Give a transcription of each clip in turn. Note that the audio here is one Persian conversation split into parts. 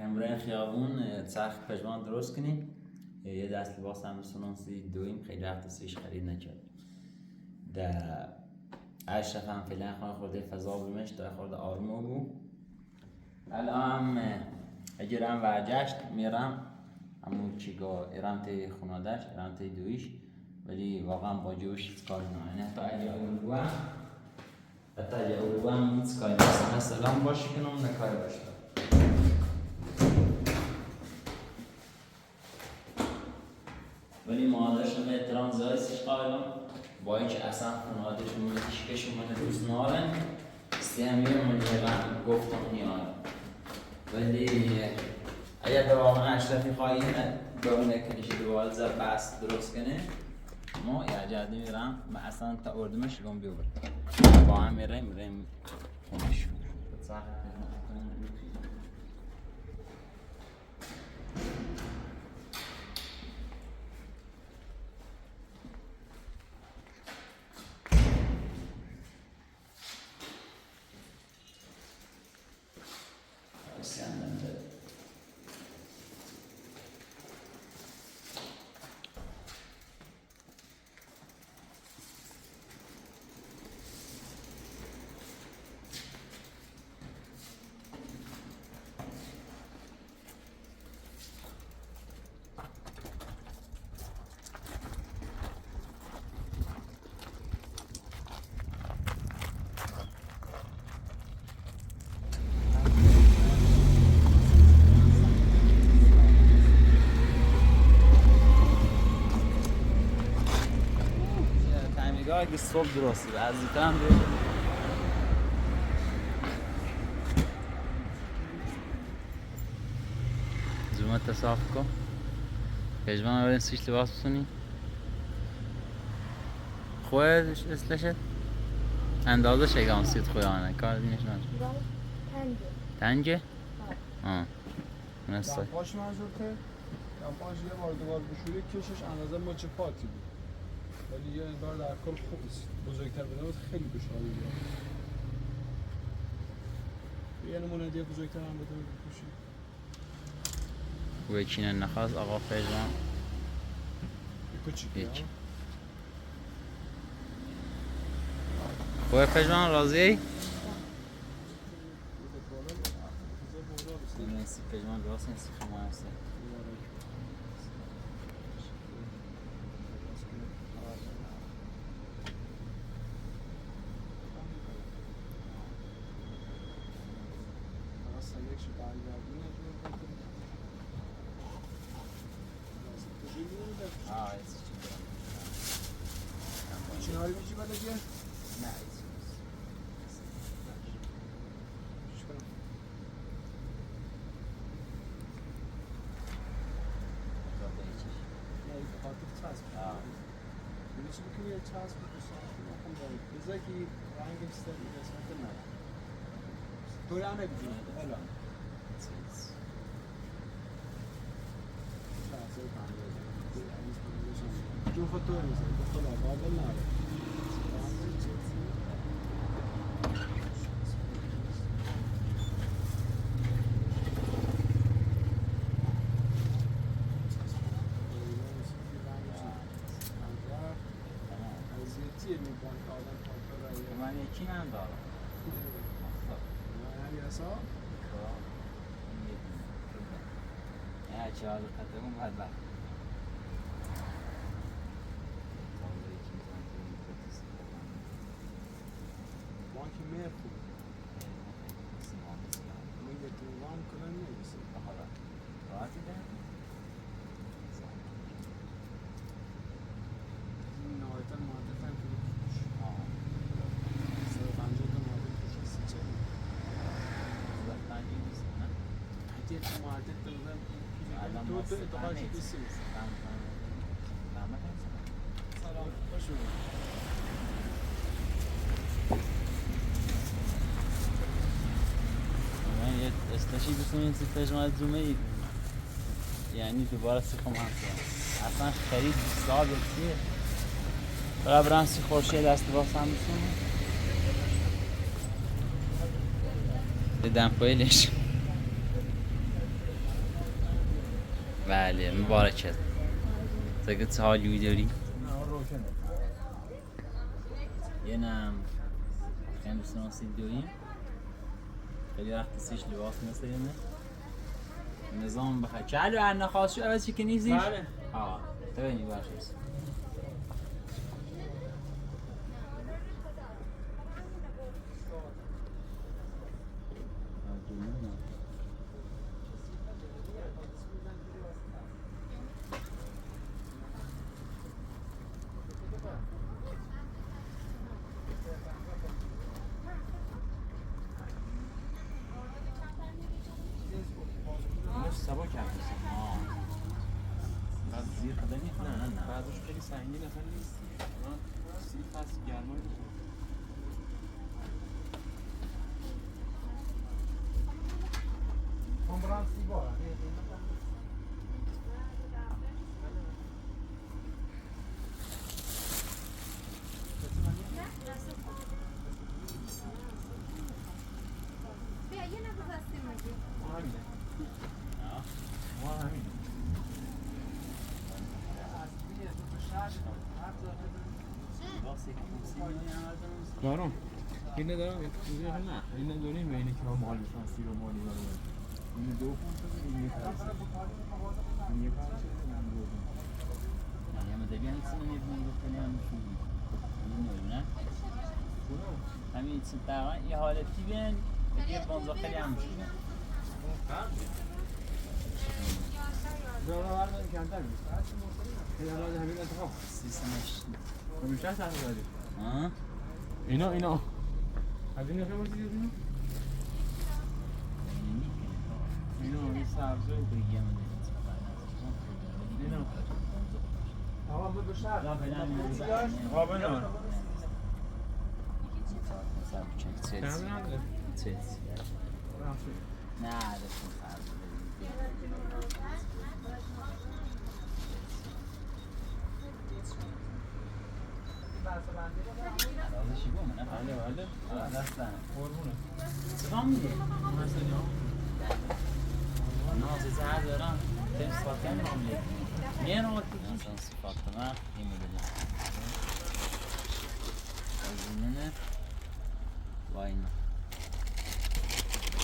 امروز خیابون سخت پژمان درست کنیم. یه دست لباس هم سونسی دویم خیلی وقت سویش خرید نکرد. در اشرف هم فعلا خورده فضا بمش در خورده آرمو بود. الان اگر هم ورجشت میرم همون چیگاه ایران تی خونادش ایران تی دویش، ولی واقعا با جوش کار نمونه. حتی اگه اولو هم هیچ کاری نیست. مثلا باشه کنم نکاری باشه. ولی مادرشون احترام زیادیش قائلم، با اینکه اصلا خانوادهشون مشکشون من دوست نارن، سیامی من یه گفتم نیارم. ولی اگر واقعا اشرفی خواهی بونه کنیش دوال زر بس درست کنه، ما یه جدی میرم و اصلا تا اردمش گم بیو برد. با هم میریم خونش. اگه صبح درسته از این هم بیرون زومت تصاف کن پژمان اولین سیش لباس بسونی خواه اسلشت اندازه شگان سید خویانه کار دینش نجم تنجه؟ آه نسته دمپاش منظورته؟ دمپاش یه بار دوبار بشوری کشش اندازه مچ پاتی بود، ولی یه انگار در کل خوب است. بزرگتر بده بود خیلی بشاری بود. یه نمونه دیگه بزرگتر هم بده بود بپوشی. و چینه نخواست آقا پژمان کوچیکی ها. خوبه پژمان راضی؟ نیستی پژمان درست نیستی خمه هستی چناری میشی بلدیه؟ نه چی میکنی یه چسب بذار که رنگش سری قسمت نره توی هم نبیدیم الان جو خطوه میزن بخدا قابل نره من یکی ندارم یعنی اصلا؟ نه چه حال خطمون باید بخت بانک مهر خوب من یه توان کنن نیست راحتی ده؟ این نهایتا معدت هم که بکش 150 تا معدت کش هستی چه؟ حتی تو معدت دادم تو اتقاعی چی بیسی نیست سلام خوش بودم یه استاشی بسونین سی پژمان زومه اید یعنی دوباره سیخم هست اصلا خرید سال بسیه برای برام سی خورشه دست باس هم بسونیم دمپایلش بله مبارکت. دیگه چه حالی داری؟ روشنه. یه نم شناسی دویم خیلی وقت سیش لباس نسیمه نظام بخیر چالو عنا خاص شو اول چی که نیزیش؟ بله. آه تبینی باشه سبا کردی بعد زیر خدایی نه بعدش خیلی سنگین اصلا نیست. سیف هست گرمایی. کامران سیبا. دارم. اینه دارم. اینه نه. اینه داریم و اینه که ما مال میشن سیر و مالی دارم. اینه دو پونت اینه پنج. اینه پنج. یه مدبی هم چیزی نمی‌دونم گفتنی هم میشون نه همین چیز دقیقا یه حالتی بین یه بانزا خیلی هم میشون دارم هر کمتر میشه. خیلی الان همین انتخاب. سیستمش میشه سخت داری. ها اینا از این نفر بودی اینا این سبزه بگیم اینا آقا ما بشار لا فعلا آقا بنا چه نه داشتم فرض ازشی گم نه بله دستن قربونه سلام میگه نازی زهر دارم تیم صفات کنی ماملی میان آقا مثلا صفات کنم این میدونم از اینه با اینا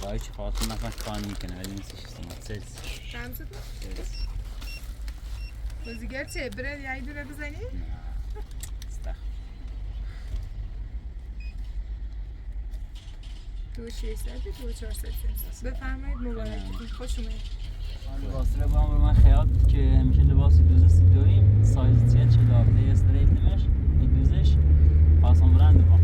با هیچی خواهد مثلا کار میکنه ولی نیستش استماع سلس چند تو؟ بازیگر چه؟ برد یه دونه بزنی؟ نه استخ 2600 2400 بفرمایید مبارکتون خوش اومدید لباس رو با هم رو من خیال که همیشه لباس دوزه دویم سایز 40 استریت نمش این دوزش خواستم برند با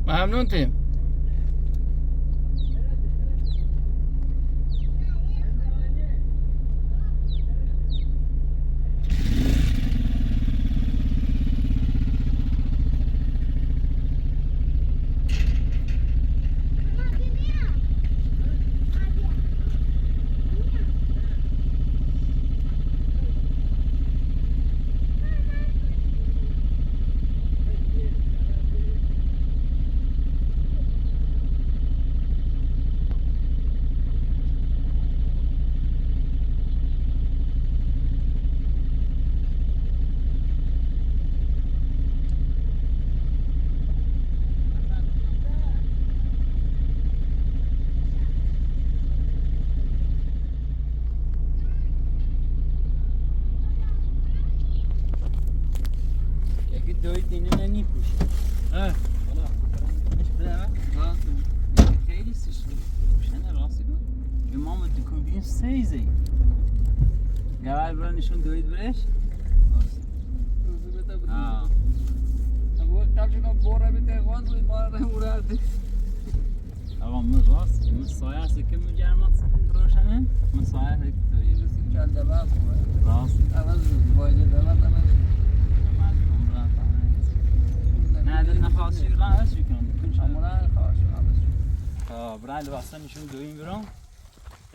ممنون تیم کودیم سیزی گوال برای نشون دوید برش روزی بده بود آه قبل شما بوره بیته خواهد روی باره مورد آقا من راست من سایه هست که مجرمات روشنه من سایه هست که دوید رسید چند دباز بود راست عوض باید دباز عوض مردم را فهمید نه دل نخواست شیر را عوض شو کنم کن شما امورا خواهد شما عوض برای لباسه نشون دویم برام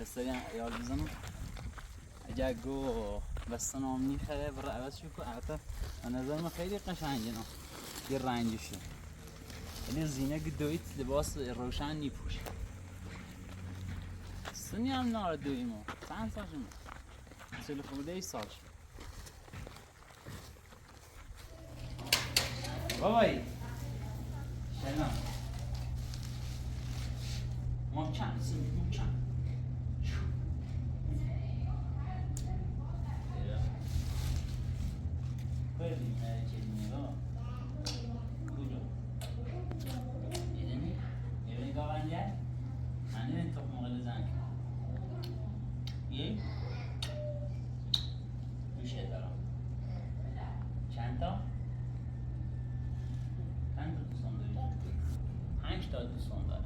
دسته یاد بزنم اگر گو بستن آمنی خیلی برای عوض شو که البته به نظر من خیلی قشنگه نه یه رنگشه ولی زینه که دوید لباس روشن نیپوشه سنی هم ناره دویمو چند سال شما 40 خورده ای سال شما بابایی سلام محکم سیمی محکم بردیم کلمه را کجا یه گاونده من این توق مقل زن یه میشه دارم چند تا؟ چند تا دوستان داری؟ 5 تا دوستان داره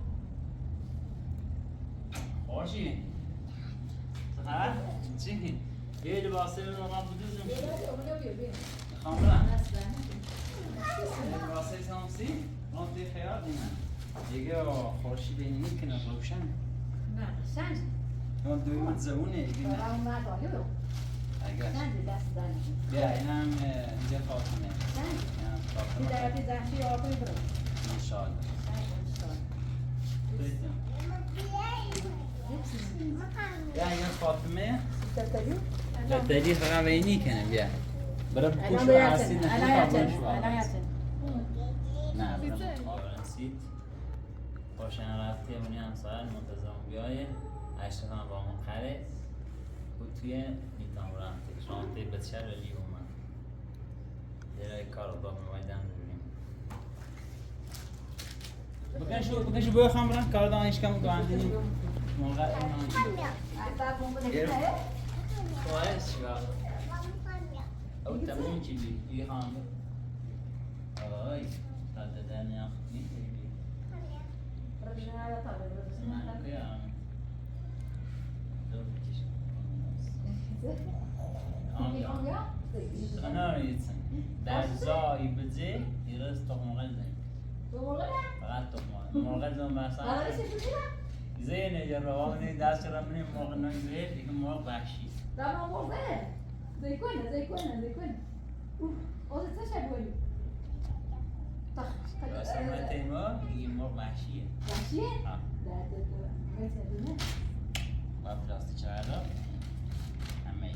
خوشی؟ خبر؟ چی؟ یه لباسه من آقا بدوزم میخوام برم لباسه سامسی؟ من توی خیار دیمم دیگه خورشید اینی میکنه روشن نه سنج من دویمت زبونه دیگه نه برای اومد آلیو اگر سنج دست زنی بیا اینم اینجا فاطمه سنج اینم بی فاطمه درفی زنشی آقای برو انشاءالله بیا اینم فاطمه دلی فقط اینی کنه بیا برای پوش و عرصی نشون قابلش نه برای قابلن سید باشن رفتی منی همسایر منتظم بیایه 8 هم با من خره و توی نیتام رفتی شانتی بسیار ولی اومد یه کار رو با مویدن ببینیم بکنشو بای خمرم کار دانش کم گاندینی موقع اونم خواهش چیکار او تموم چی بی یه خام آی داده دنیا نیستی من کیم دو بکش انا یتسن در زایی بزه یرس تقمقل زن فقط تقمقل مرغل زن بسان زینه جا روانی دست را منی مرغ نمیزه دیگه مرغ بخشی زي كنا اوه تشابهوا راسمه تیما دیگه مرغ بخشیه وحشية؟ ها لا ده با پلاستیک چرا همه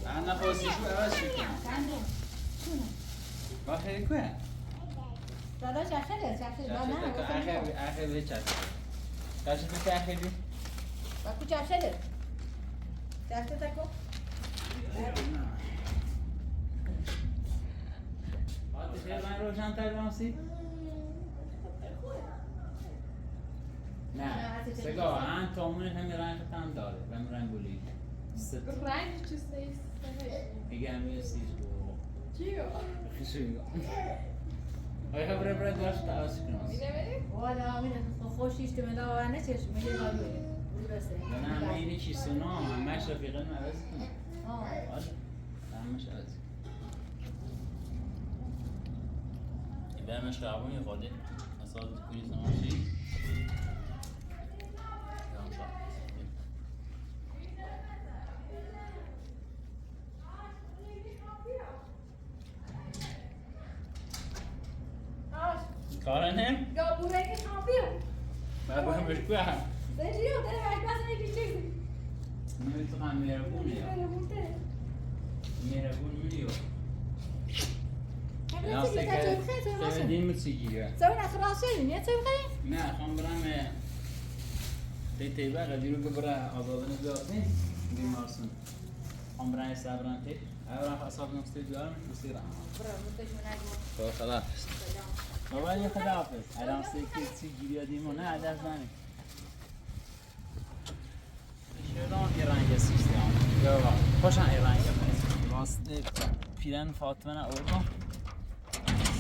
انا خواستی شو عوض شو با خیلی که دادا شخصه آخه به چطور کاشی تو که آخه بی باكو شخصه شخصه تاكو آتی خیلی من روشن تر بامسی نه سگاه هم تامون همه رنگ هم داره و هم رنگ بولی رنگ چیز نیست دیگه همه سیز بود چیو؟ خیلی آیا خبره برای داشت تاوسی کنم اینه بریم؟ والا من خوشیش تو مدا و نه چشم میگه گالیو بودی بسه نه همه اینی چی سونا همش رفیقه نوز کنم آره همش عوض این برمش قبول یه خواده اصلا کنی سماشی کاره نم؟ یا بوره که کافیو باید باید بشکوه هم دلیو داره بس میگی چیزی نمیتونم مهربونه یا مهربون میلیو سمدین متسیجیه سوي اخراسي نيت سوي خير نه خوام برم تیبه قدیرو که برای آزادن بیارنی بیمارسون خوام برای صبرم تی اول حساب نفسی بیارم بسیرم برا مدش من اجو خلاص بابا یه خداحافظ الان سکرسی گیریادیم و نه عدد منه شیران یه رنگ سیستم یا با خوشن یه رنگ واسه پیرن فاطمه نه اردو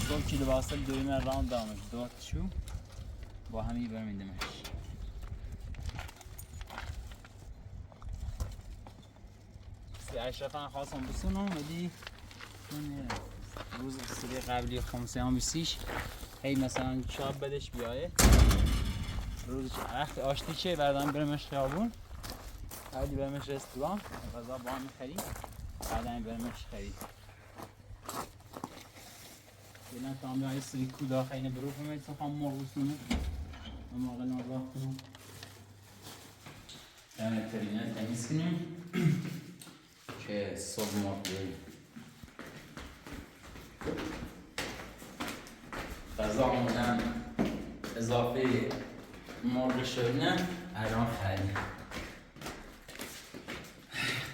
صبح که لباسه دویم راند دامش دوت شو با همی برمیدمش سی اشرفان خواستم بسونم ولی روز سری قبلی خمسه هم بسیش هی مثلا شاب بدش بیایه روز وقت آشتی چه بردم برمش خیابون اولی برمش رستوران غذا با هم میخریم بعدم برمش خرید فعلا تا هم سری کودا خیلی بروف میتونم خواهم مرغوسونه اما آقل نازاق کنم دم ترینه تمیز کنیم که صبح مرغ بریم غذا موندن اضافه مرغ شدنه الان خرید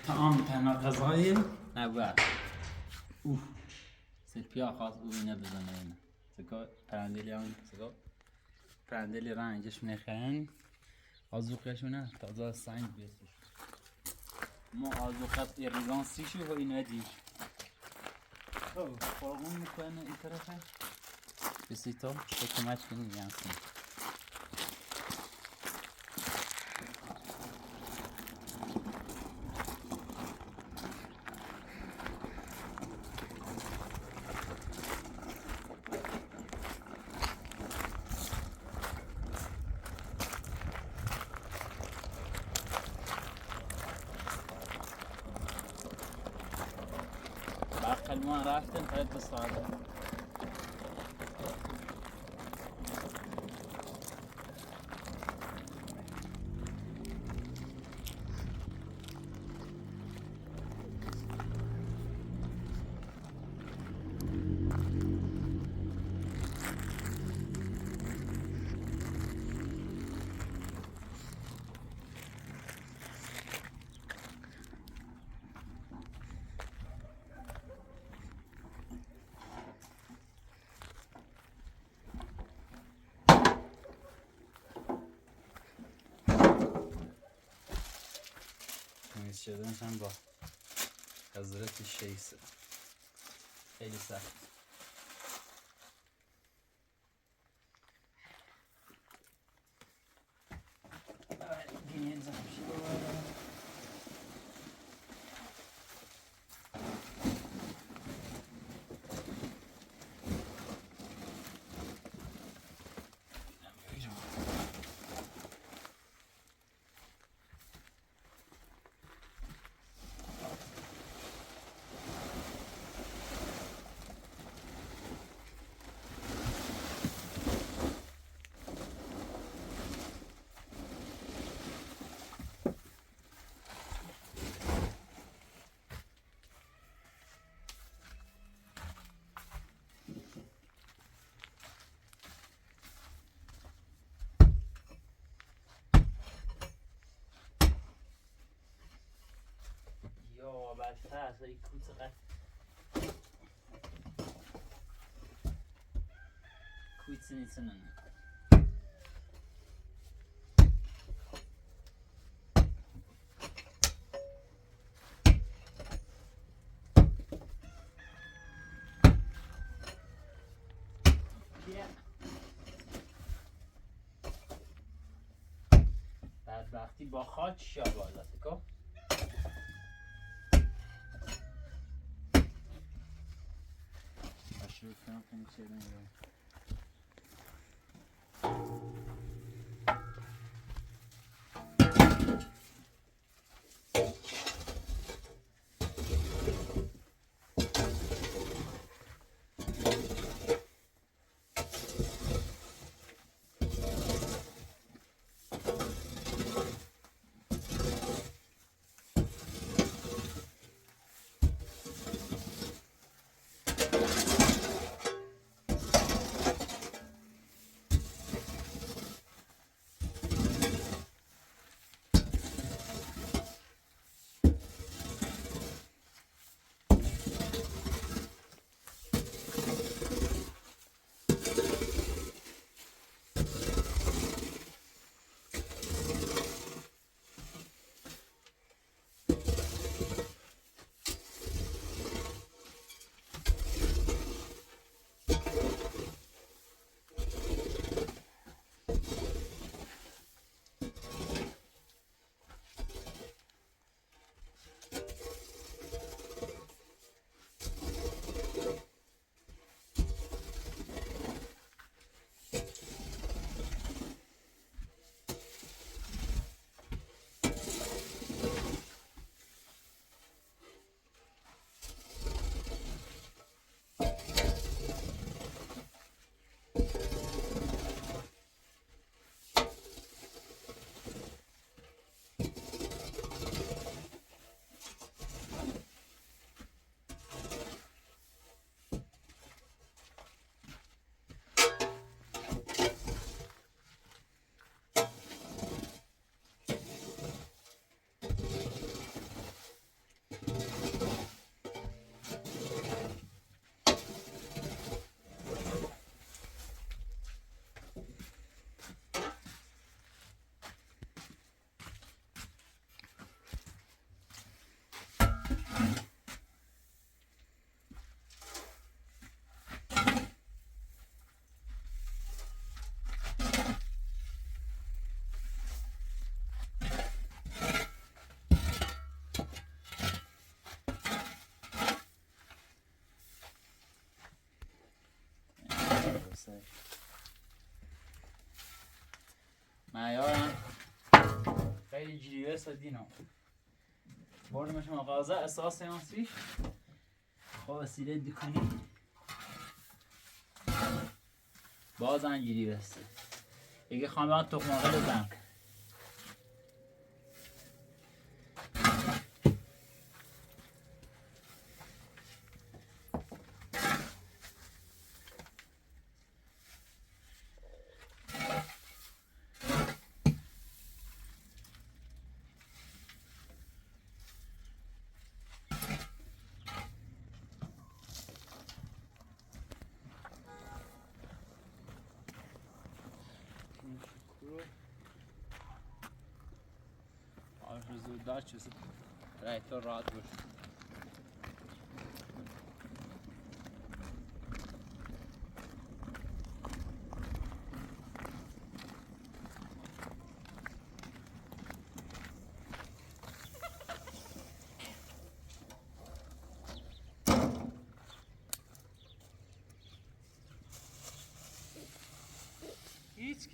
طعام تنها غذای نبود اوه سلپیا خواست او اینه بزنه اینه سکا پرندلی هم سکا پرندلی رنگش میخرن آزوقش نه تازه سنگ بیستش ما آزوقت ایرزانسی شو و اینه دیر فرقون میکنه این طرفه بسی تو شکمش کنی یانسی ما رفتن فقط بساعده شدنش هم با حضرت شیسه خیلی سخت بدتر این کوت قد کوت نیستن بدبختی با خاک شا بالا سکو شروع کنم کنی چه دنگه معیارم خیلی جیره سدینا بردمش مغازه اساس ماسی خب وسیله دکنی باز انجیری بسته دیگه خواهم تخم مرغ بزنم زوددار چیزی رای تو راحت باش هیچ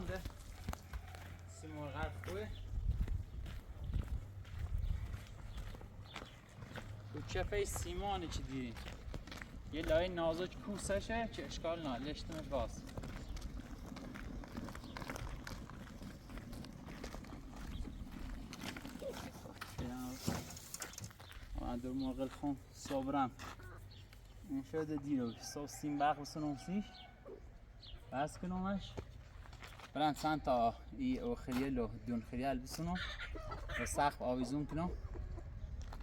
ده سی مرغ خوبه تو چپه سیمانه چی دیدی یه لای نازک پوستشه که اشکال نه لشتمش باز من دور مرغ خون صبرم این شده دیرو صبح سیم برق بسنم سیش بس کنمش برن چند تا او خیلی و دون خیلی بسنم و سخت آویزون کنم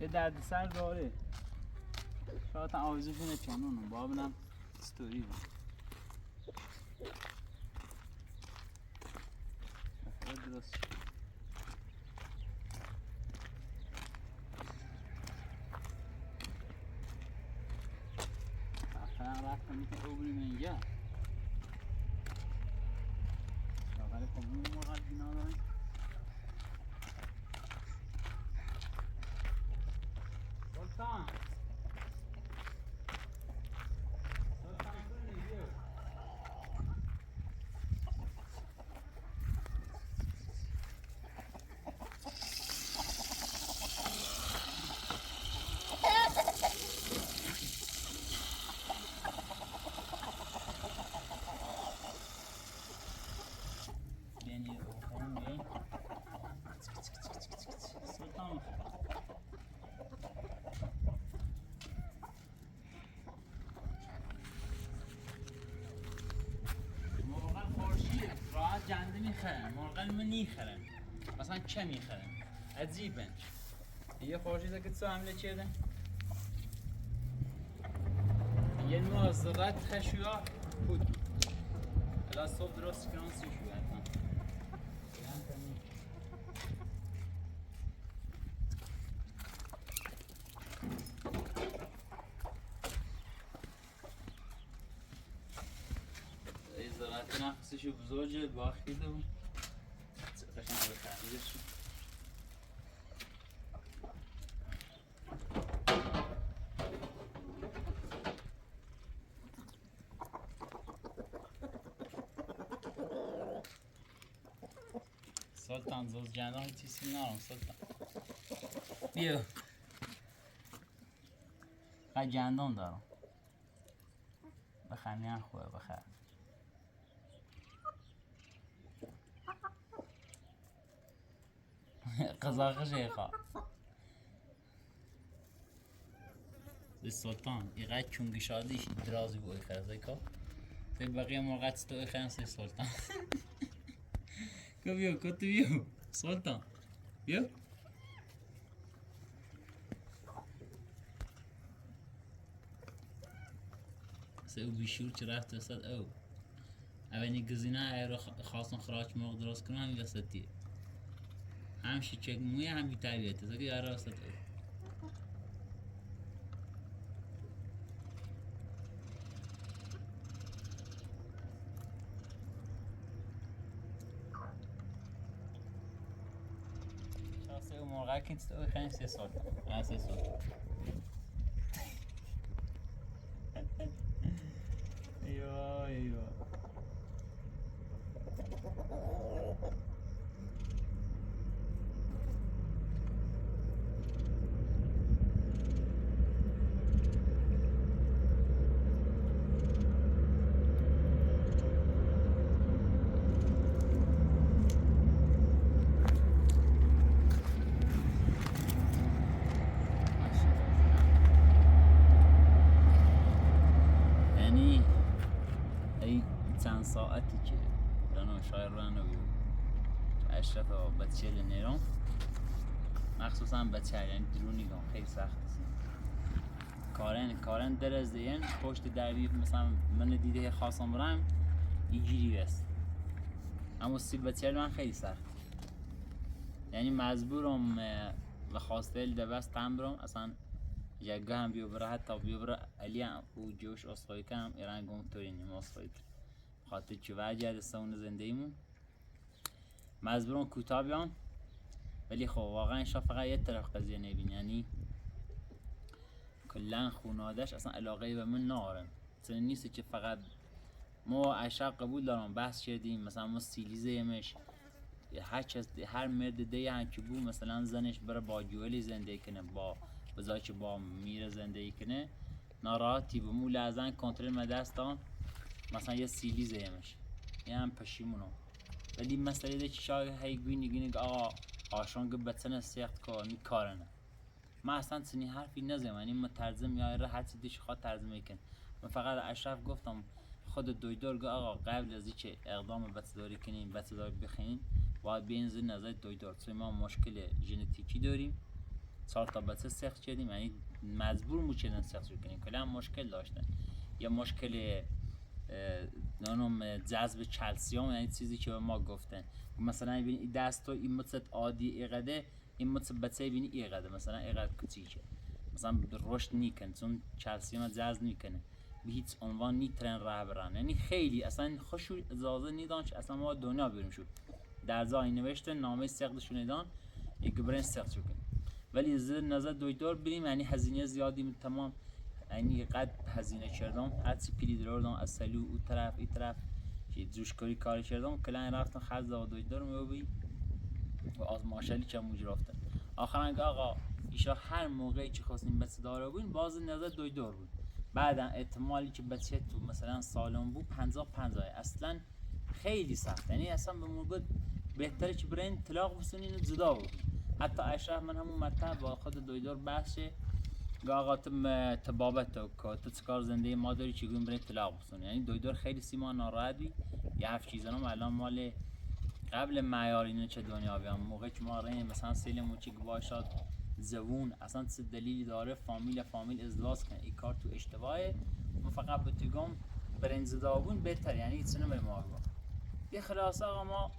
یه درد سر داره شاید آویزون کنه چانونم با بینم ستوری بود درست آخرا رفتم میتونم او بریم اینجا شاقل کمون مرغ بینا داریم سلطان میخرن مرغان من نیخرن مثلا چه میخرن عجیبن یه خورشیده که تو حمله چیده یه نوع زرد خشویا بود الان صبح درست کنم سی شویا زراعت نقصش بزرگه باختی دو قشنگ بخریدش سلطان زوز جانا هیچی سی نارم سلطان بیا قد جندان دارم بخر نیان خوبه بخر قزاق شیخا زی سلطان اینقدر چونگی شادیش درازی بو ایخره زی که تی بقیه مرغت ستو ایخره سی سلطان که بیو که تو بیو سلطان بیو سی او بیشور چه رفت وسط او اولین گزینه ای رو خواستن خراج مرغ درست کنن همین وسطیه همشی چک مویه هم بی تربیته زاگه یاره وسط او شاسه او مرغه کنست او خیلی 3 سال 3 سال ایوا ایوا چند ساعتی که رانو شایر رانو بیو اشرف و بچه نیرم مخصوصا بچه یعنی درونی گام خیلی سخت است کارن درز دیگه پشت دروی مثلا من دیده خواستم برم اینجوری است اما سیل بچه من خیلی سخت یعنی مجبورم و خواسته دبست هم برم اصلا یگه هم بیو بره حتی بیو بره علی هم او جوش اصخایی کنم ایران گم توی نیم اصخایی کنم خاطر چه وجه دستمون زنده ایمون مجبورم کوتاه بیام ولی خب واقعا شا فقط یه طرف قضیه نبین یعنی کلن خونادش اصلا علاقه به من نارن اصلا نیست که فقط ما عشق قبول دارم بحث کردیم مثلا ما سیلیزه یمش هر مرد دیگه هم که بود مثلا زنش بره با جوهلی زندگی کنه با بذاری که با میره زندگی کنه ناراحتی به مو لازن کنترل مدستان مثلا یه سیلیزه یمش یه هم پشیمونم ولی مسئله ده چی شاید هی گوینی آقا آشانگه بتنه سیخت که نی کارنه من اصلا چنین حرفی نزدم یعنی مترجم یا راحتی دیش خواد ترجمه کن من فقط اشرف گفتم خود دویدار گه آقا قبل از اینکه اقدام بتداری کنیم بتداری بخینیم باید بینزی نظر دویدار چون ما مشکل ژنتیکی داریم 4 تا بچه سخت کردیم یعنی مجبور موچنن سخت کنیم کلا مشکل داشتن یا مشکل نانم جذب کلسیم یعنی چیزی که به ما گفتن مثلا ببین این دستو این مدت عادی ایقده این مدت بچه ببین ایقده مثلا ایقد کوچیکه مثلا رشد نیکن چون کلسیم جذب نیکنه به هیچ عنوان نیترن راه برن یعنی خیلی اصلا خوشو اجازه نیدان که اصلا ما دنیا بریم شو در زای نوشته نامه سقدشون نیدان یک برن سقد شو کنیم ولی زیر نظر دویدار بریم یعنی هزینه زیادی تمام یعنی قد هزینه کردم هرچی پیلی دردم از سلو او طرف این طرف که جوشکاری کاری کردم کلان رفتم خرج دویدار دارم میبی و آزمایشی که موج رفتن آخرا آقا ایشا هر موقعی که خواستیم بچه داره بودیم باز نظر دویدار بود بعدا احتمالی که بچه تو مثلا سالم بود 50-50 اصلا خیلی سخت یعنی اصلا به موقع بهتره که برین طلاق بسونین و جدا بود حتی اشرف من همون مطلب با خود دویدار بحثه آقا تو بابت تو چکار زندگی ما داری چگونه برای طلاق بسونی یعنی دویدار خیلی سیما ناراحت بی یه هفت چیزانم الان مال قبل معیار اینو چه دنیا بیام موقع که ما ریم مثلا سیلمون چی باشد زبون اصلا چه دلیلی داره فامیل ازدواج کنه این کار تو اشتباهه. من فقط به تیگم برنز دابون بهتر یعنی ایتس نمی ما گفت یه خلاصه آقا ما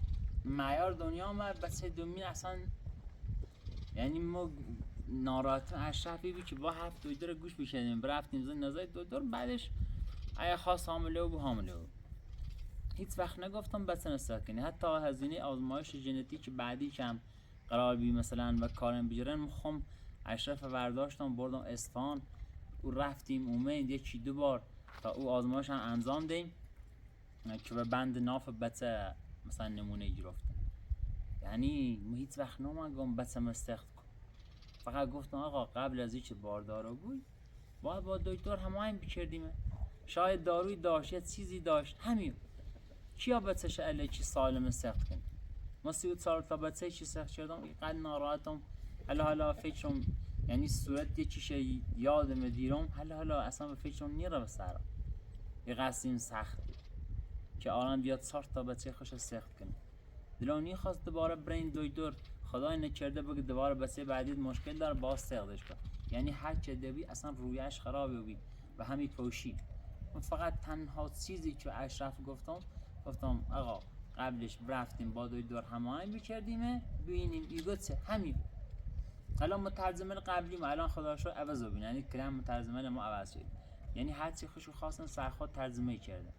معیار دنیا ما بس دومین اصلا یعنی ما ناراحت اشرفی بی که با هفت دویدر گوش بشنیم برفتیم زن نظر دویدر بعدش اگه خواست حامله بود هیچ وقت نگفتم بس نستاد کنی حتی هزینه آزمایش ژنتیک بعدی که هم قرار بی مثلا و کارم بیجرن میخوام اشرف برداشتم بردم اصفهان و رفتیم اومد یکی دو بار تا او آزمایش هم انجام دیم که به بند ناف بچه مثلا نمونه گرفتم یعنی هیچ وقت نمگم بچه مستخت کن فقط گفتم آقا قبل از اینکه باردارو بود باید با دکتر هماهنگ بکردیم شاید داروی داشت یا چیزی داشت همین کیا بچه‌ش اله چی سالم سخت کن ما 30 سال تا بچه چی سخت شدم اینقدر ناراحتم حالا فکرم یعنی صورت یه چیشه یادم دیرم حالا اصلا به فکرم نیره به سرم یه قسیم سخت که آرام بیاد 4 تا بچه خوش سخت کنه دلونی خواست دوباره برین دکتر خدای نکرده بگه دوباره بچه بعدی مشکل داره باز سختش کن یعنی هر چه دوی اصلا رویش خرابه بی و همین پوشی من فقط تنها چیزی که اشرف گفتم آقا قبلش رفتیم با دکتر هماهنگ می‌کردیم ببینیم ایگو چه همین الان مترجمه قبلی ما الان خدا شو عوض ببین یعنی کلام مترجمه ما عوض شد یعنی هر چی خوشو خواستن سرخود ترجمه کرده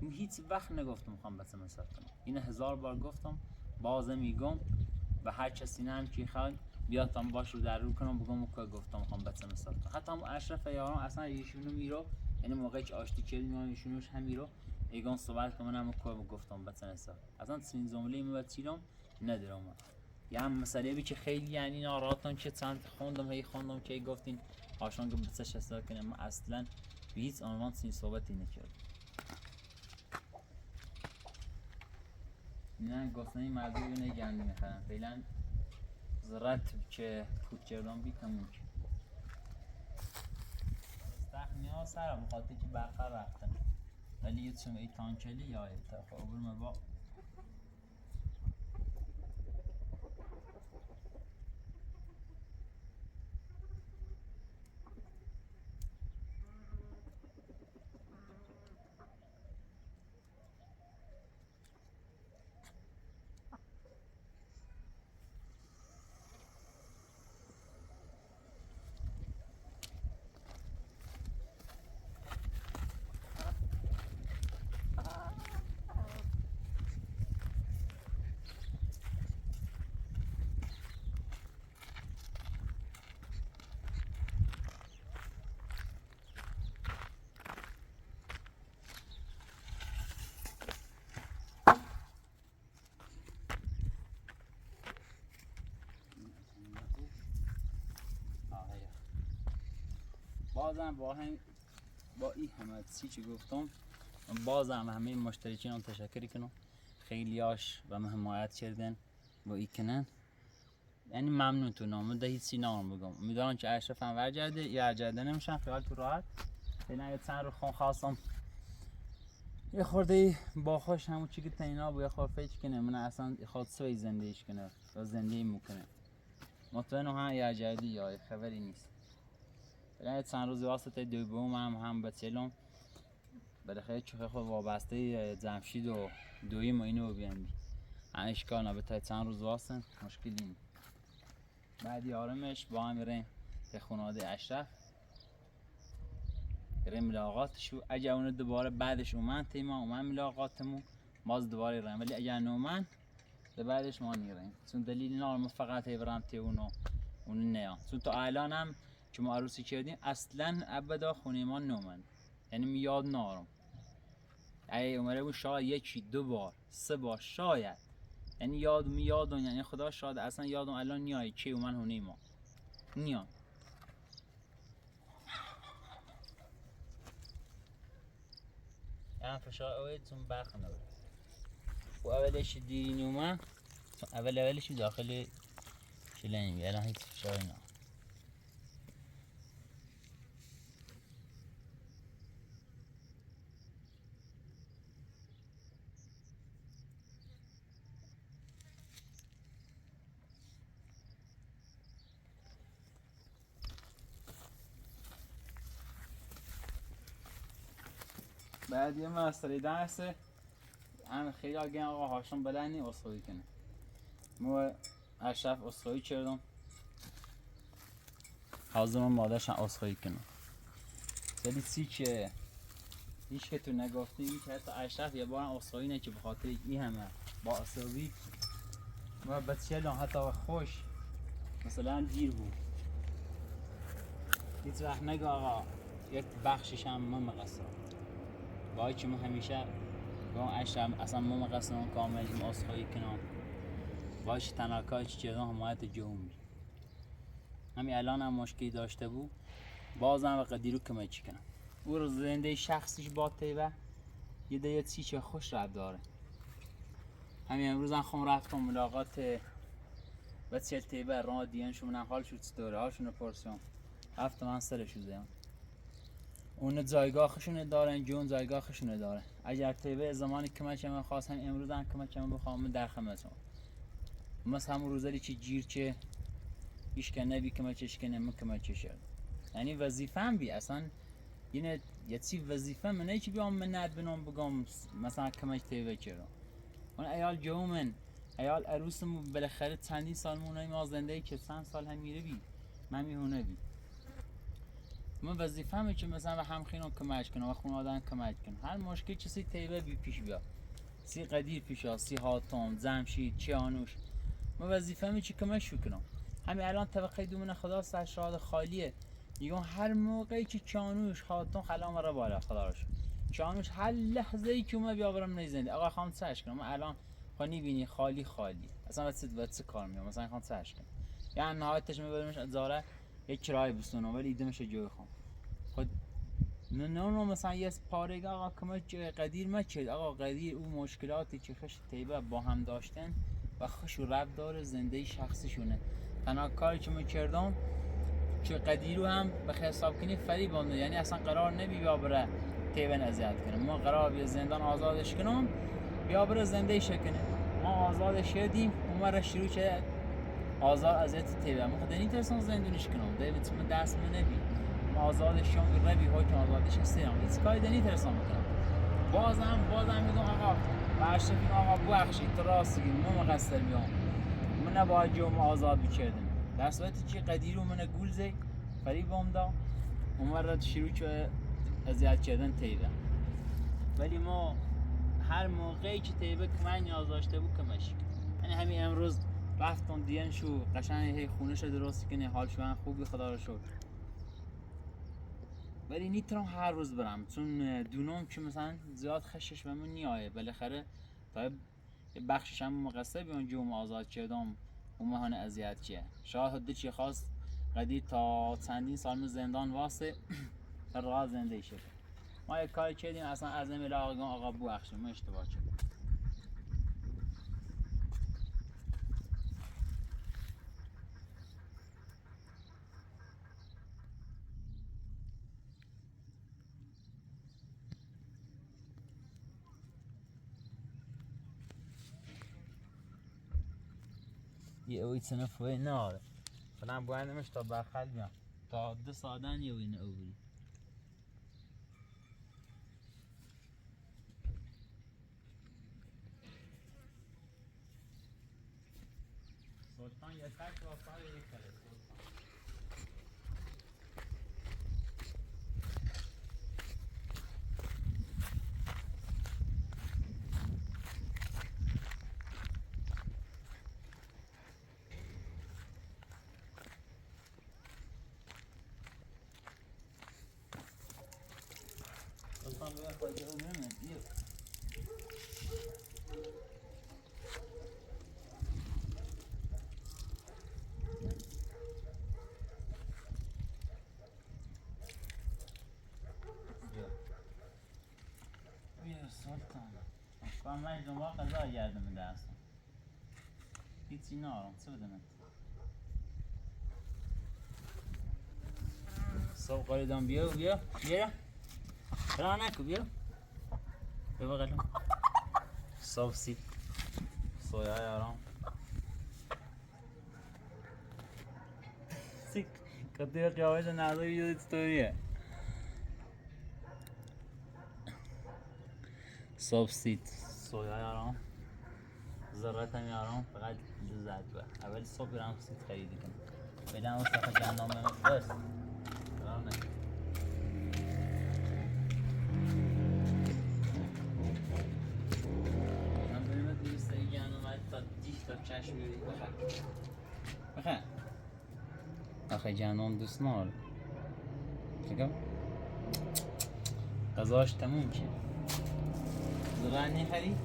هیچ وقت نگفتم میخوام بس مثلا کنم این 1000 بار گفتم باز میگم و هر کسی هم که خواهد بیاد تام باش رو در رو کنم بگم که گفتم میخوام بس مثلا کنم حتی هم اشرف یاران اصلا ایشونو میرو یعنی موقعی که آشتی کردیم ایشونوش هم میرو ایگان صحبت کنم منم که گفتم بس مثلا اصلا سین جمله می بچیلم ندارم یا هم مسئله بی که خیلی یعنی ناراحتم که چند خوندم که گفتین آشان که بسش اصلا کنم من اصلا به هیچ عنوان سین صحبتی نکردم نه گفتن این مردم رو نگرنده میخرن فعلا زرت که پود کردم بی تموم که استخنی ها سرم خاطر که برقه رفتن ولی یه چون ای تانکلی یا ای تخابر مبا بازم با این همه چی گفتم بازم همه مشترکین تشکر کنم خیلیاش و حمایت کردن با این کنن یعنی ممنونتونم من ده هیچی نام بگم امیدوارم که اشرف هم ورگرده یا ورگرده نمیشن خیال تو راحت فعلا یه چند رو خواستم یه خورده با خوش همون چی که تینا با یه خورده فکر کنه من اصلا خود سوی زندگیش کنه و زندگی میکنه مطمئنم هم یا ورگردی یا خبری نیست فعلا چند روزی واسطه دوم هم به چلم بالاخره چه خود وابسته جمشید و دویم و اینو بیان بی اشکال نبته چند روز واسن مشکلی نیست بعدی آرامش با هم بریم به خانواده اشرف بریم ملاقاتشو اگه اونو دوباره بعدش اومن تیما اومن ملاقاتمون باز دوباره ریم ولی اگه نومن ده بعدش ما نیریم چون دلیل نارم فقط برم تی اونو نیام چون تا الان هم که ما عروسی کردیم اصلا ابدا خونه ما نومن یعنی میاد نارم ای عمره بود شاید یکی دو بار سه بار شاید یعنی یادم یعنی خدا شاید اصلا یادم الان نیایی که اومن هونه ما نیام یعنی فشار اویدتون برخنده بود و اولش دیرین اومن اولش داخل شلنگی الان هیچ فشاری نه بعد یه مسئله درسه هم خیلی آگه آقا هاشون بلندی اصخایی کنه ما اشرف اصخایی کردم حاضرم مادرشن اصخایی کنم ولی سی که هیچ که تو نگفتی این که حتی اشرف یه بار اصخایی نه که بخاطر این همه با اصابی ما بچه حتی خوش مثلا دیر بود هیچ وقت نگه آقا یک بخشش هم ما مقصرم باید که ما همیشه با اشرف اصلا ما مقصرم کامل این اصخایی کنم باید تناکای چی چیزان حمایت جهومی همین الان هم مشکلی داشته بود بازم و قدیرو کمه چی کنم او رو زنده شخصیش با تیبه یه دیگه چه خوش رد داره همین امروز هم خون رفتم ملاقات بسیار تیبه راه دیانشون من حال شد ستاره هاشون رو پرسیم هفته من سرشو زیم اون جایگاهشون دارن جون جایگاهشون داره اگر تیبه زمانی کمک من خواست هم امروز هم کمک من بخوام من در خدمتم مثلا همون روزی چه جیر چه هیچ که نبی کمکش کنه من کمکش کردم یعنی وظیفه‌ام بی اصلا اینه یه چی وظیفه منه که بیام من ند بنام بگم مثلا کمک تیبه کردم اون ایال جومن ایال عروسم بالاخره چندین سال مونای ما زنده که چند سال هم میره بی من میهونه بی من وظیفه‌مه که مثلا به همخینم کمک کنم و خانواده‌ام کمک کنم هر مشکلی چیزی تیبه بی پیش بیا سی قدیر پیشا سی هاتم جمشید چیانوش من وظیفه‌مه که کمک کنم همین الان طبقه دومن خدا سرشاد خالیه میگم هر موقعی که چانوش هاتون خلا مرا بالا خدا رو شکر چانوش هر لحظه ای که ما بیاورم نزنده آقا خام سرش کنم من الان خانی بینی خالی اصلا واسه کار میام مثلا خام سرش کنم یعنی نهایتش میبریمش ازاره یک کرای بستونم ولی ایدمش جوی خام خود نه مثلا یه پاره آقا کمک قدیر مچید آقا قدیر اون مشکلاتی که خش تیبه با هم داشتن و خوش و رب داره زنده شخصیشونه تنها کاری که من کردم که قدیرو هم به حساب کنی فریب بنده یعنی اصلا قرار نبی بیا بره تیبن اذیت کنه ما قرار بیا زندان آزادش کنم بیا بره زنده کنه ما آزادش کردیم اون را شروع کرد آزاد اذیت تیبه ما خود نمیتونستم زندانیش کنم دیوید من دست من نبی ما آزادش کنم ربی حکم آزادش هستیم هیچ کاری نمیتونستم بکنم بازم میگم آقا باشه میگم آقا بخشید تو راست میگی ما مقصر میام من نباید جوم آزاد بکردم در صورتی که قدیرو من گول زی فریبم دا اون را شروع که اذیت کردن تیبه ولی ما هر موقعی که تیبه کمک نیاز داشته بود کمش یعنی همین امروز رفتم دیان شو قشنگ هی خونش درست کنه حال شو خوبی خدا رو شکر ولی نیترم هر روز برم چون دونم که مثلا زیاد خشش به من نیایه بالاخره تا بخشش هم مقصر بیان جوم آزاد کردم اون مهانه اذیت کیه شاید حدی چی خواست قدیر تا چندین سال من زندان واسه راه زنده شده ما یک کاری کردیم اصلا از نمی آقا بخشیم ما اشتباه کردیم یه اوی صنفوی ناره فلان باید تا برخل بیام تا 2 ساعتن یه اوی نوبری سلطان یه تک واسه یک کره سلطان بیا خواهی اونمه بیا سلطان کنم من جنبا قضا گردم درستم هیچی نارم چه بدمت صبح قایدم بیا برا نکو بیا بقیلم صبح سی سویا یارم سی کتی قیامت نظر ویدیو ستوریه صبح سیت سویا یارم ذرت هم یارم فقط لذت به اول صبح برم سیت خریدی کنم بدم و صفحه جهنم بس قرار نکنم من بریم دیوسته جهنم هاید تا دیش تا چشم بیرید بخیر آخه جهنم دوست نار فکرم غذاش تموم شه زرع نخری؟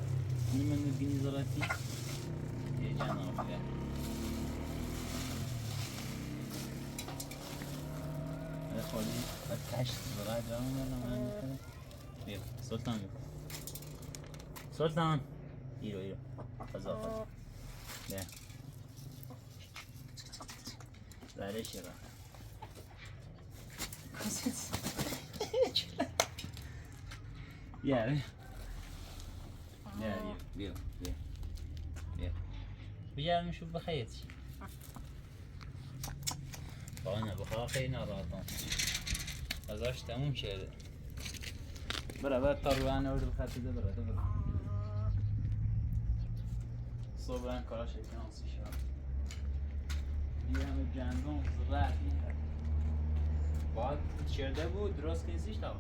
اینو من بینی زرعتی؟ یه جهنم بخیر خالی و تشت زرع جهنم من بخیر بیا سلطان بیا سلطان ایرو فضا بیا زره شیرا بیا بیا بیا میشو بخیر چی با نه بخواه خیلی ناراحتم ازش تموم شده برای تا روانه ورد بخطیده برای صبح هم کاراش اکنام سی شد دیگه همه جندون زرد میکرد باید چرده بود درست کنیسیش تا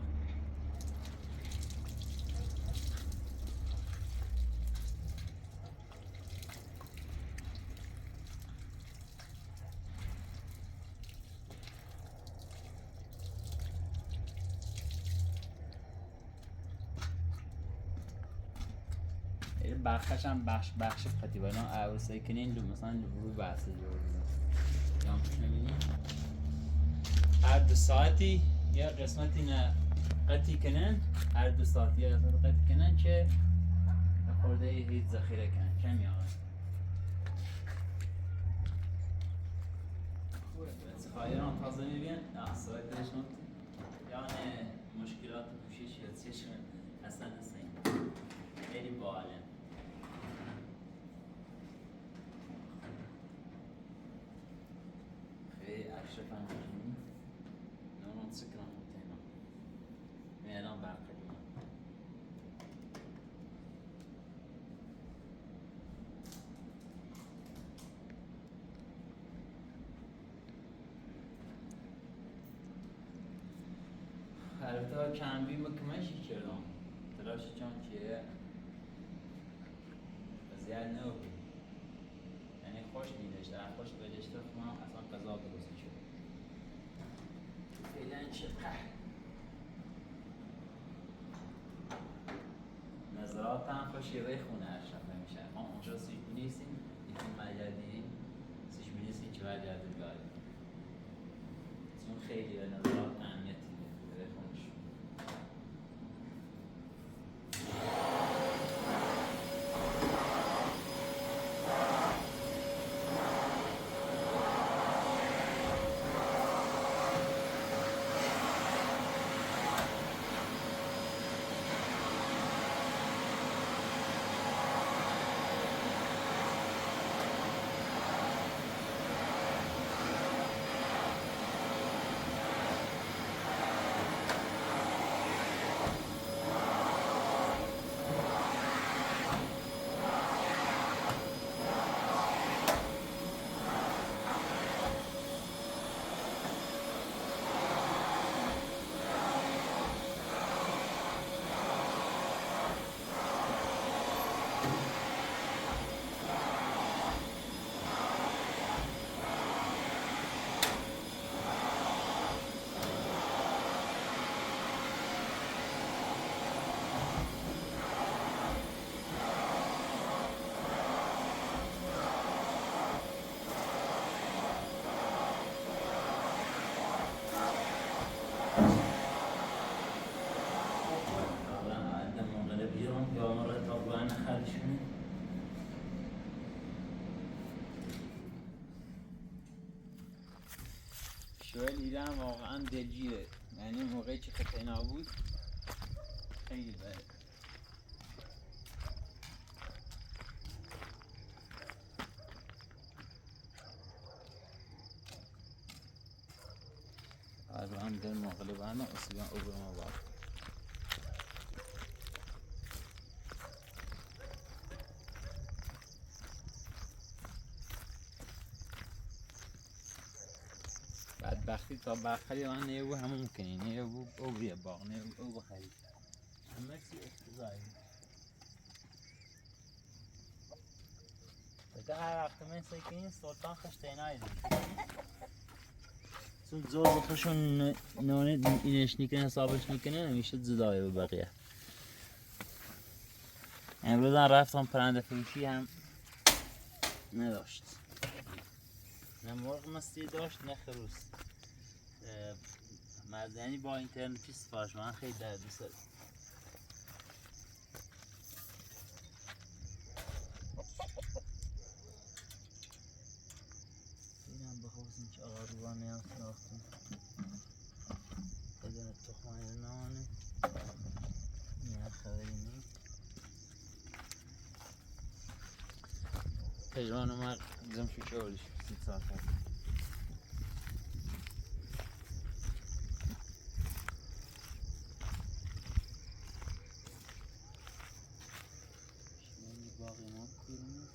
بخش هم بخش خطیبه اینا عروسه کنین مثلا رو بحثه جور یا میبینی هر 2 ساعتی یه قسمتی نه قطعی کنن هر 2 ساعتی یه قسمت قطعی کنن که خورده هیچ ذخیره کنن کمی آقا خواهیران تازه میبین ساعت داشتون یعنی مشکلات پوشش یا چشم اصلا نسیم خیلی باحاله اشرف هم کنیم نوران سکران متینا میران برقی البته کمبی مکمشی کردم تلاشی چون که زیاد نبود یعنی خوش میداشت خوش بداشت ما اصلا قضا درست شد فعلا چقدر نظرات هم خوشی روی خونه اشرف نمیشه ما اونجا سیش بینیستیم یکی مجردیم سیش بینیستیم چه مجرد بگاریم چون خیلی به نظرات اهمیتی روی خونش شوال ایران واقعا دلگیره یعنی موقعی که خطه نبود خیلی بده الان در مغلبانه اصلا اوبرما بار وقتی تا بخری من نه او همون کنی نه او بیه باغ نه او بخری همه چی افتضاحی دیگه هر وقت من سکنین سلطان خشتینایی دید چون زوز خوشون نانه اینش نیکنه حسابش نیکنه نمیشه زدایی به بقیه امروز هم رفتم پرنده فروشی هم نداشت نه مرغ مستی داشت نه خروس مردنی با اینترنتی سفارش من خیلی در دوست دارم اینم بخواستیم که آروانه هم ساختیم بدون تخمه نانه نه خبری نیست پژمان اومد زمشو چهارش 30 ساعت هست شمانی باقی ما کنیم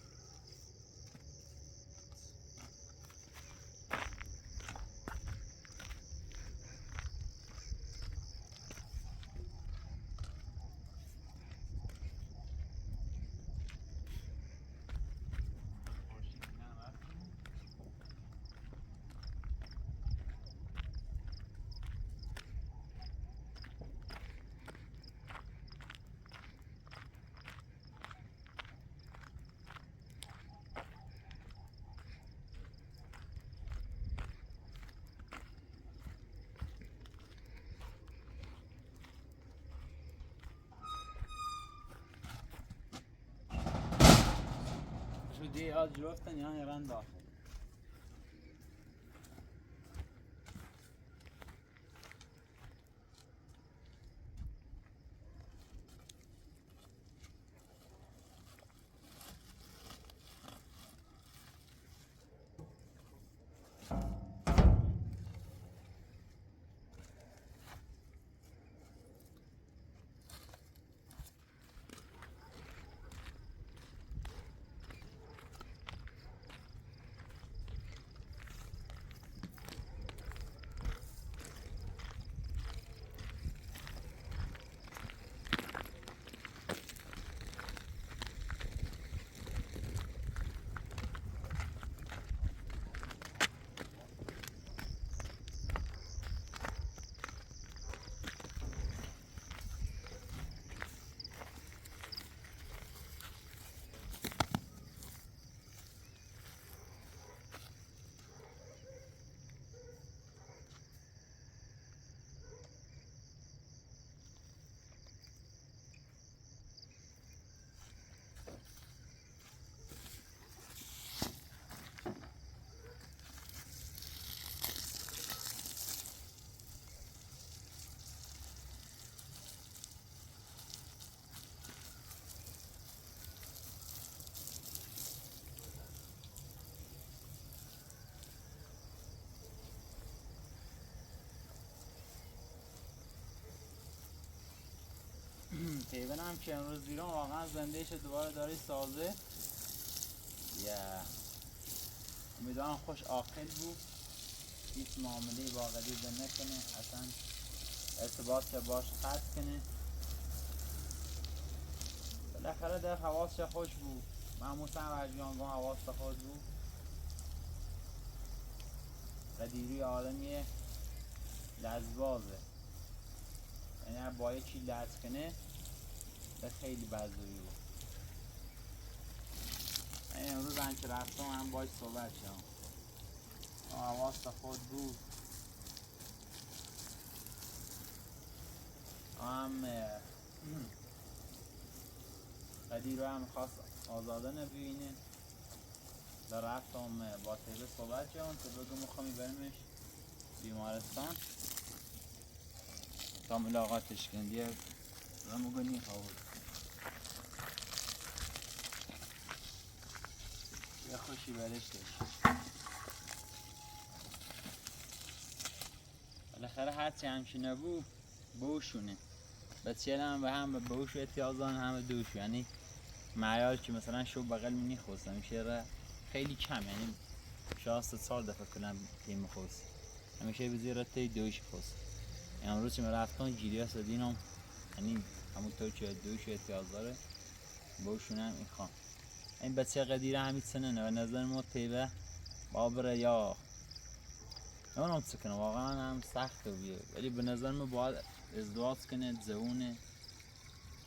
شدی از جفتن یعنی رن داخل پیون هم که امروز بیرون واقعا زنده شه دوباره داره سازه امیدوارم خوش عاقل بود هیچ معامله با غریبه نکنه اصلا ارتباط که باش قطع کنه بالاخره در حواسش خوش بود معمولا هم از جانگاه حواس خود بود قدیری آدمی لزبازه یعنی با یه چی لز کنه به خیلی بدزویی بود امروز هم که رفتم هم باید صحبت شدم حواس خود بود هم قدیر رو هم خواست آزاده نبینه در رفتم با تیبه صحبت شدم که بگو میخوام برمش بیمارستان تا ملاقاتش کن دیگه رمو گنی خواد یه خوشی برش داشت بالاخره هرچی همچی نبود بوشونه بچه هم به هم به بوش احتیاجان هم دوش یعنی معیار که مثلا شو بغل منی خوستم میشه خیلی کم یعنی شاید 3 دفعه کنم تیم خوست همیشه بزیر تی دویش خواست امروز که رفتن گیری سدینم یعنی همونطور که دویش احتیاج داره باشون هم میخوام این بچه قدیره همین سنه نه و نظر ما تیبه بابره یا نمونم چه کنه واقعا هم سخته بیه ولی به نظر ما باید ازدواج کنه زونه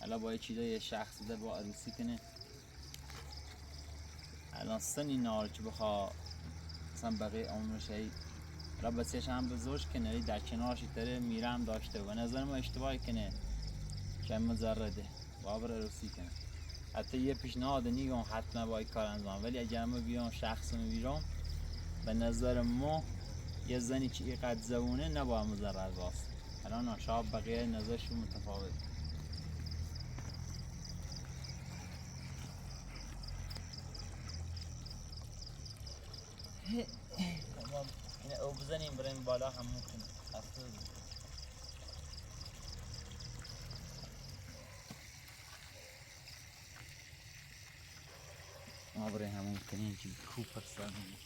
حالا با یه چیزای شخصی ده با عروسی کنه الان سنی نار که بخوا مثلا بقیه عمرش هی را بسیش هم بزرش کنه ولی در کنارش تره میره هم داشته و نظر ما اشتباهی کنه که مزرده باید بره عروسی کنه حتی یه پیشنهاد نیگم حتما باید کار انجام ولی اگر ما بیام شخص میبیرم به نظر ما یه زنی که اینقدر زونه نباید مزرد باست الان شاید بقیه نظرشون متفاوت اینه او بزنیم بریم بالا هم ممکن اصلا ما بریم همون کنیم که خوب پرسانیم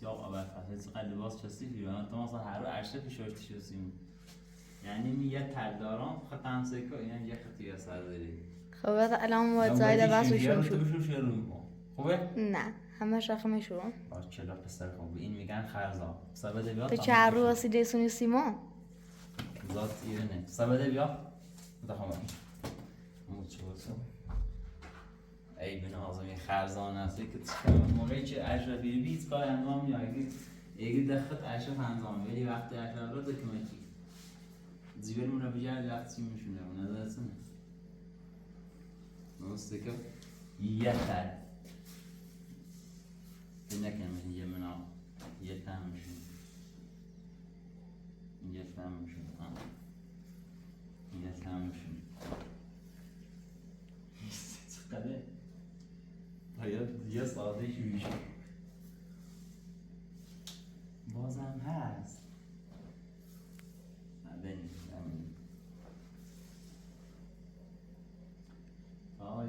سیاه اول فصل چقدر لباس چستی فیلم تو مثلا هر رو عرشه پیشورتی شستیم یعنی میگه ترداران خط همسایه که اینا یه خطی از سر داری خب الان باید زاید بس بشون شد خوبه؟ نه همه شاخه شروع باز چلا پسر خوبه این میگن خرزا سبده بیا تو چه رو رسیده سونی سیما ذات ایرانه سبده بیا دخوام موت شد ای بنا آزمی خرزان است که موقعی که اشرفی بیت کار انجام میاد اگه دخت اشرف انجام ولی وقتی اشرف رو دکمتی زیبر مونه بجای وقتی میشونه اون نظرتونه نوسته که یه خر نکنم یه منا یه تم میشون یه تم میشون یه تم میشون چقدر باید یه ساده شویش بازم هست ببینید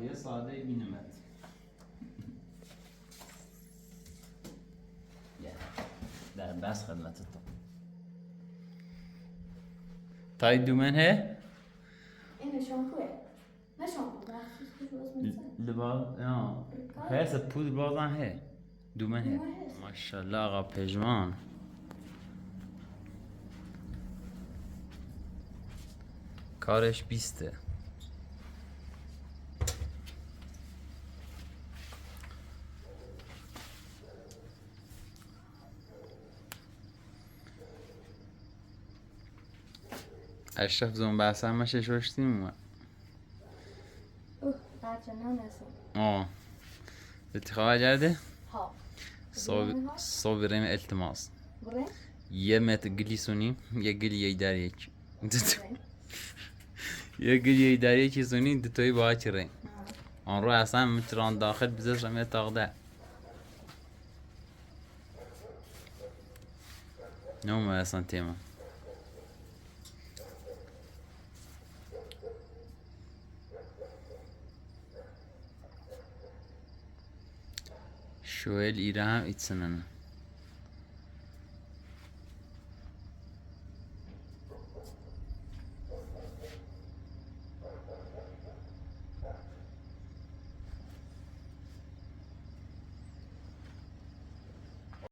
یه ساده بینمت در بس خدمت تو تای دومنه اینه شامپوه نه شامپو لباس خیلی پودر بازم هه دومنه ماشاءالله آقا پژمان کارش بیسته اشرف زون بحث همه ششوشتیم اومد بچه نانسیم اتخاب جرده؟ ها صبح بریم التماس بریم؟ یه متر گلیسونی یه گلیه در یک یه گلیه در یکی سونی دوتایی با چرین آن رو اصلا متران داخل بزرش هم یه تاقده نومه اصلا تیمه شویل ایره هم ایتسننه